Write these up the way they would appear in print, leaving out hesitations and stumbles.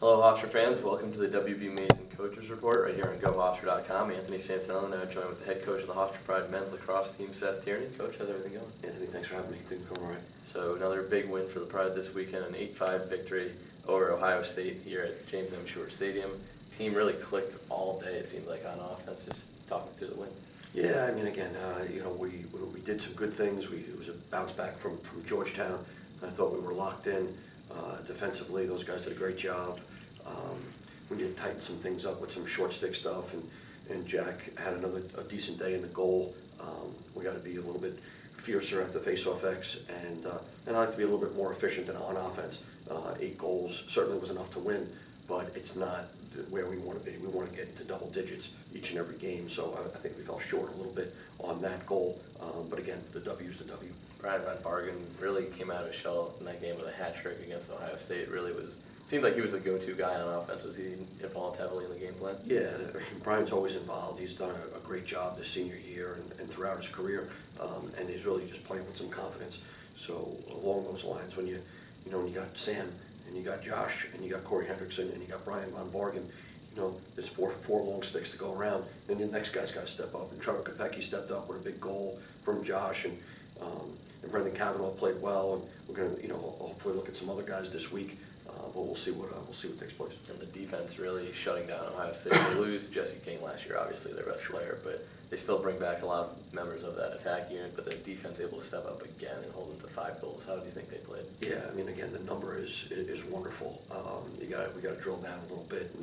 Hello Hofstra fans, welcome to the WB Mason Coaches Report right here on GoHofstra.com. Anthony Santinello, joined with the head coach of the Hofstra Pride men's lacrosse team, Seth Tierney. Coach, how's everything going? Anthony, thanks for having me. Things going all right. So another big win for the Pride this weekend, an 8-5 victory over Ohio State here at James M. Short Stadium. Team really clicked all day, it seemed like, on offense. Just talking through the win. Yeah, I mean, again, we did some good things. It was a bounce back from Georgetown. I thought we were locked in defensively. Those guys did a great job. We need to tighten some things up with some short stick stuff, and Jack had a decent day in the goal. We got to be a little bit fiercer at the face-off X, and I like to be a little bit more efficient on offense. 8 goals certainly was enough to win, but it's not where we want to be. We want to get into double digits each and every game, so I think we fell short a little bit on that goal. But again, the W is the W. Brian Van Bargen really came out of his shell in that game with a hat trick against Ohio State. Really seemed like he was the go-to guy on offense. Was he involved heavily in the game plan? Yeah, Brian's always involved. He's done a great job this senior year and throughout his career, and he's really just playing with some confidence. So along those lines, when you got Sam and you got Josh and you got Corey Hendrickson and you got Brian Van Bargen, there's four long sticks to go around, and the next guy's got to step up. And Trevor Kopecky stepped up with a big goal from Josh, and Brendan Cavanaugh played well, and we're going to hopefully look at some other guys this week. But we'll see what takes place. And the defense really shutting down Ohio State. They lose Jesse King last year, obviously their best player, but they still bring back a lot of members of that attack unit. But the defense able to step up again and hold them to 5 goals. How do you think they played? Yeah, I mean, again, the number is wonderful. We got to drill down a little bit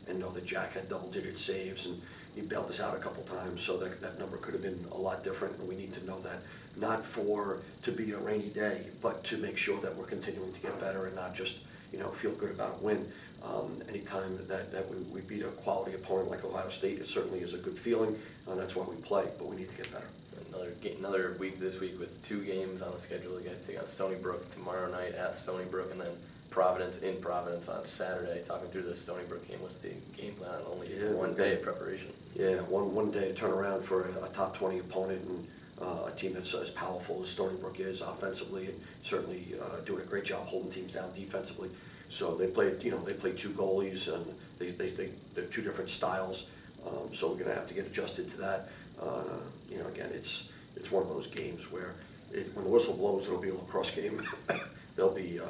and know that Jack had double-digit saves, and he bailed us out a couple times, so that number could have been a lot different. And we need to know that, not to be a rainy day, but to make sure that we're continuing to get better and not just feel good about a win. Anytime that we beat a quality opponent like Ohio State, it certainly is a good feeling. That's why we play, but we need to get better. Another week this week with 2 games on the schedule. You guys take on Stony Brook tomorrow night at Stony Brook, and then Providence in Providence on Saturday. Talking through the Stony Brook game, what's the game plan? Only one day of preparation. Yeah, one day turnaround for a top 20 opponent, and a team that's as powerful as Stony Brook is offensively, and certainly doing a great job holding teams down defensively. So they played 2 goalies, and they're 2 different styles. So we're going to have to get adjusted to that. Again, it's one of those games where when the whistle blows, it'll be a lacrosse game. There'll be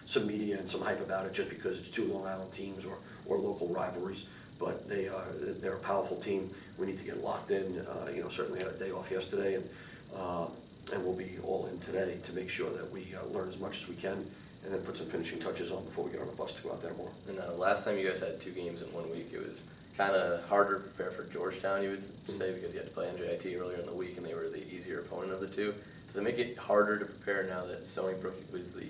some media and some hype about it just because it's 2 Long Island teams or local rivalries. But they're a powerful team. We need to get locked in. Certainly had a day off yesterday, and we'll be all in today to make sure that we learn as much as we can, and then put some finishing touches on before we get on the bus to go out there more. And last time you guys had 2 games in 1 week, it was kind of harder to prepare for Georgetown, you would say, because you had to play NJIT earlier in the week, and they were the easier opponent of the 2. Does it make it harder to prepare now that Stony Brook was the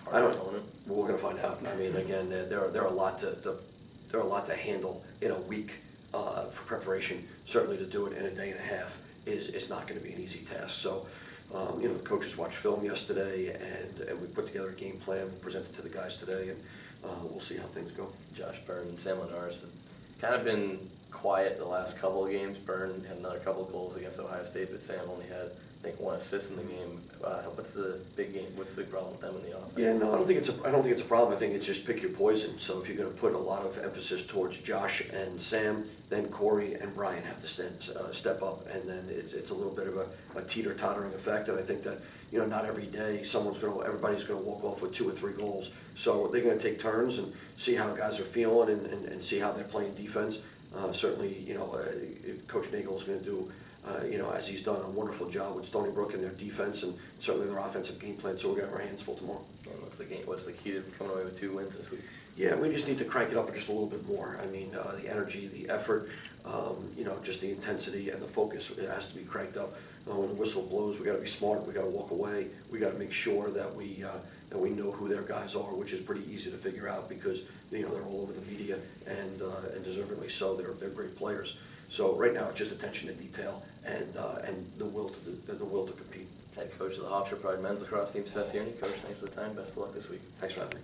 harder opponent? Well, we're going to find out. I mean, again, there are a lot to handle in a week for preparation. Certainly to do it in a day and a half is not going to be an easy task. So, the coaches watched film yesterday, and we put together a game plan, presented to the guys today, and we'll see how things go. Josh Byrne and Sam Linares have kind of been quiet the last couple of games. Byrne had another couple of goals against Ohio State, but Sam only had, I think, 1 assist in the game. What's the big problem with them in the offense? Yeah, no, I don't think it's a problem. I think it's just pick your poison. So if you're going to put a lot of emphasis towards Josh and Sam, then Corey and Brian have to step up, and then it's a little bit of a teeter-tottering effect. And I think that not every day everybody's going to walk off with 2 or 3 goals. So they're going to take turns and see how guys are feeling and see how they're playing defense. Certainly, Coach Nagel is going to do, as he's done a wonderful job with Stony Brook and their defense and certainly their offensive game plan. So we're going to have our hands full tomorrow. And what's the key to coming away with 2 wins this week? Yeah, we just need to crank it up just a little bit more. I mean, the energy, the effort, just the intensity and the focus, it has to be cranked up. When the whistle blows, we got to be smart. We got to walk away. We got to make sure that we know who their guys are, which is pretty easy to figure out because they're all over the media and deservedly so. They're great players. So right now it's just attention to detail and the will to compete. Head coach of the Hofstra Pride men's lacrosse team, Seth Tierney. Coach, thanks for the time. Best of luck this week. Thanks for having me.